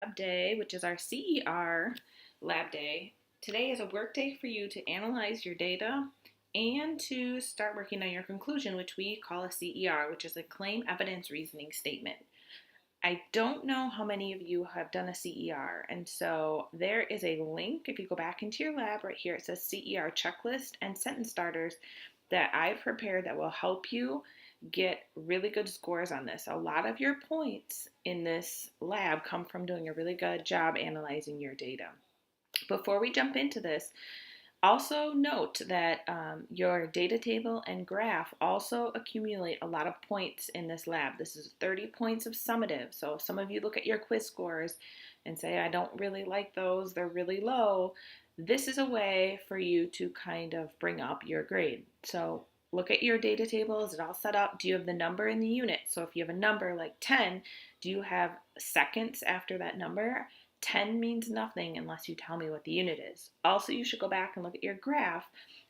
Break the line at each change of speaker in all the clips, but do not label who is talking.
Lab day, which is our CER lab day. Today is a work day for you to analyze your data and to start working on your conclusion, which we call a CER, which is a claim evidence reasoning statement. I don't know how many of you have done a CER, and so there is a link. If you go back into your lab right here, it says CER checklist and sentence starters that I've prepared that will help you get really good scores on this. A lot of your points in this lab come from doing a really good job analyzing your data. Before we jump into this, also note that your data table and graph also accumulate a lot of points in this lab. This is 30 points of summative. So if some of you look at your quiz scores and say, I don't really like those, they're really low, this is a way for you to kind of bring up your grade. So look at your data table. Is it all set up? Do you have the number in the unit? So if you have a number like 10, do you have seconds after that number? 10 means nothing unless you tell me what the unit is. Also, you should go back and look at your graph.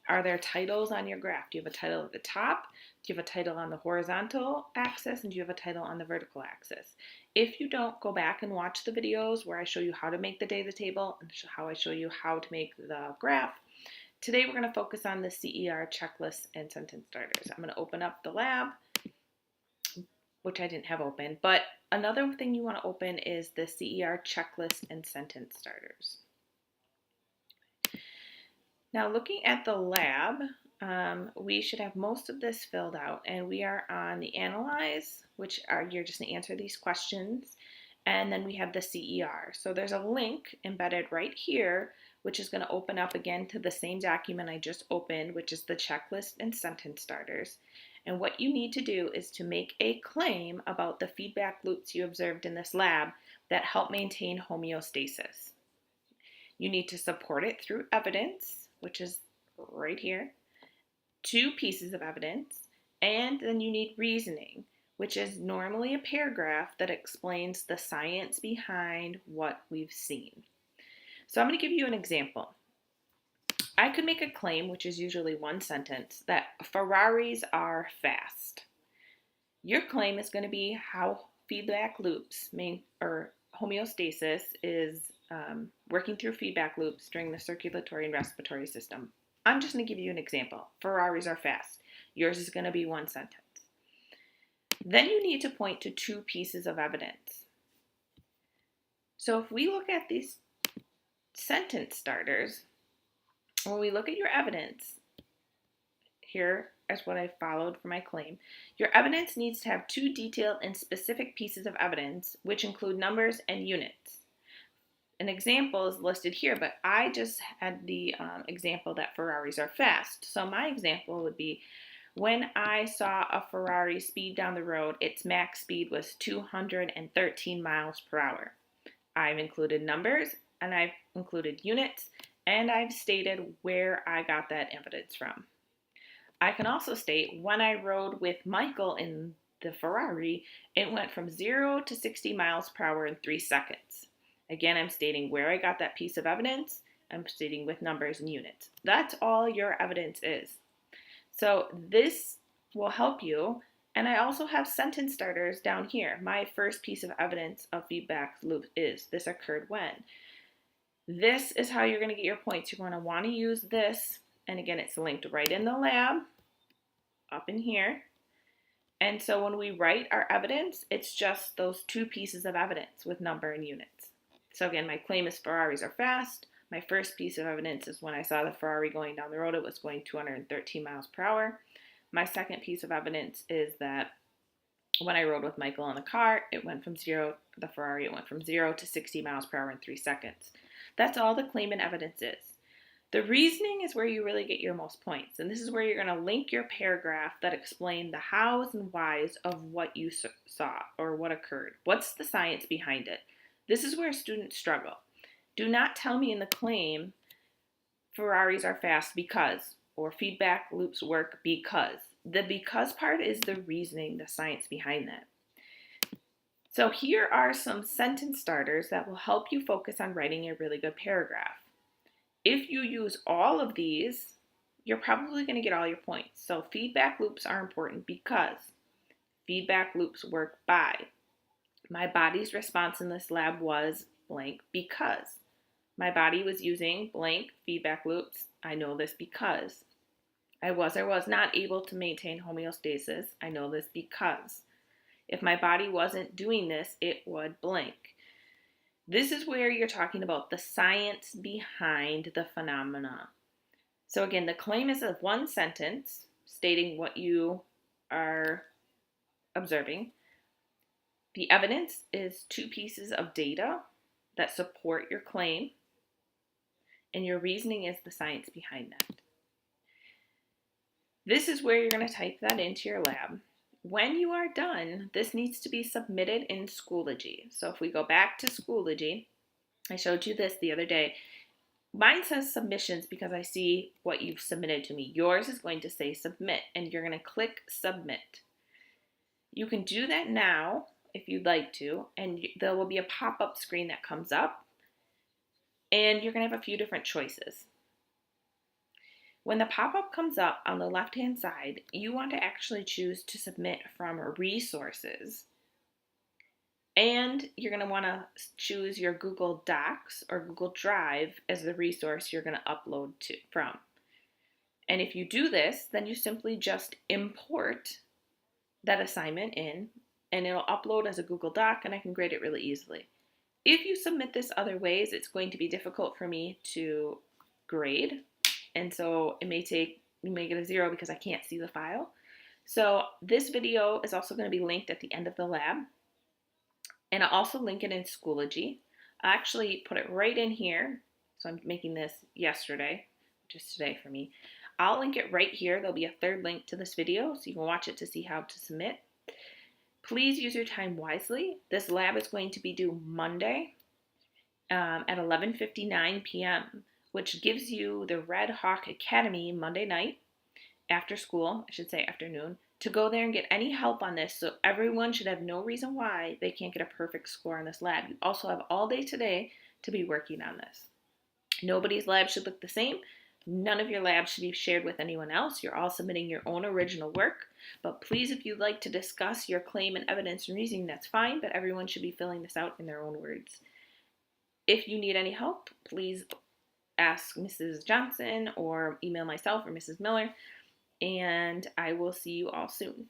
Are there titles on your graph? Do you have a title at the top? Do you have a title on the horizontal axis? And do you have a title on the vertical axis? If you don't, go back and watch the videos where I show you how to make the data table and how I show you how to make the graph. Today, we're going to focus on the CER checklist and sentence starters. I'm going to open up the lab, which I didn't have open, but another thing you want to open is the CER checklist and sentence starters. Now looking at the lab, we should have most of this filled out, and we are on the analyze, which are you're just going to answer these questions, and then we have the CER. So there's a link embedded right here, which is going to open up again to the same document I just opened, which is the checklist and sentence starters. And what you need to do is to make a claim about the feedback loops you observed in this lab that help maintain homeostasis. You need to support it through evidence, which is right here, 2 pieces of evidence, and then you need reasoning, which is normally a paragraph that explains the science behind what we've seen. So I'm going to give you an example. I could make a claim, which is usually one sentence, that Ferraris are fast. Your claim is going to be how feedback loops or homeostasis is working through feedback loops during the circulatory and respiratory system. I'm just going to give you an example. Ferraris are fast. Yours is going to be one sentence. Then you need to point to 2 pieces of evidence. So if we look at these sentence starters, when we look at your evidence, here is what I followed for my claim. Your evidence needs to have 2 detailed and specific pieces of evidence, which include numbers and units. An example is listed here, but I just had the example that Ferraris are fast. So my example would be, when I saw a Ferrari speed down the road, its max speed was 213 miles per hour. I've included numbers and I've included units, and I've stated where I got that evidence from. I can also state when I rode with Michael in the Ferrari, it went from 0 to 60 miles per hour in 3 seconds. Again, I'm stating where I got that piece of evidence. I'm stating with numbers and units. That's all your evidence is. So this will help you. And I also have sentence starters down here. My first piece of evidence of feedback loop is this occurred when. This is how you're going to get your points. You're going to want to use this. And again, it's linked right in the lab, up in here. And so when we write our evidence, it's just those 2 pieces of evidence with number and units. So again, my claim is Ferraris are fast. My first piece of evidence is when I saw the Ferrari going down the road, it was going 213 miles per hour. My second piece of evidence is that when I rode with Michael in the car, the Ferrari went from 0 to 60 miles per hour in 3 seconds. That's all the claim and evidence is. The reasoning is where you really get your most points, and this is where you're going to link your paragraph that explain the hows and whys of what you saw or what occurred. What's the science behind it? This is where students struggle. Do not tell me in the claim Ferraris are fast because, or feedback loops work because. The because part is the reasoning, the science behind that. So here are some sentence starters that will help you focus on writing a really good paragraph. If you use all of these, you're probably going to get all your points. So feedback loops are important because feedback loops work by. My body's response in this lab was blank because my body was using blank feedback loops. I know this because I was or was not able to maintain homeostasis. I know this because if my body wasn't doing this, it would blank. This is where you're talking about the science behind the phenomena. So again, the claim is of one sentence stating what you are observing. The evidence is two pieces of data that support your claim, and your reasoning is the science behind that. This is where you're going to type that into your lab. When you are done, this needs to be submitted in Schoology. So if we go back to Schoology, I showed you this the other day. Mine says submissions because I see what you've submitted to me. Yours is going to say submit, and you're going to click submit. You can do that now if you'd like to, and there will be a pop-up screen that comes up, and you're going to have a few different choices. When the pop-up comes up on the left-hand side, you want to actually choose to submit from resources. And you're going to want to choose your Google Docs or Google Drive as the resource you're going to upload from. And if you do this, then you simply just import that assignment in, and it'll upload as a Google Doc, and I can grade it really easily. If you submit this other ways, it's going to be difficult for me to grade. And so you may get a 0 because I can't see the file. So this video is also going to be linked at the end of the lab. And I'll also link it in Schoology. I actually put it right in here. So I'm making this yesterday, which is today for me. I'll link it right here. There'll be a third link to this video so you can watch it to see how to submit. Please use your time wisely. This lab is going to be due Monday at 11:59 p.m., which gives you the Red Hawk Academy Monday night after school, I should say afternoon, to go there and get any help on this. So everyone should have no reason why they can't get a perfect score on this lab. You also have all day today to be working on this. Nobody's lab should look the same. None of your labs should be shared with anyone else. You're all submitting your own original work. But please, if you'd like to discuss your claim and evidence and reasoning, that's fine, but everyone should be filling this out in their own words. If you need any help, please ask Mrs. Johnson or email myself or Mrs. Miller, and I will see you all soon.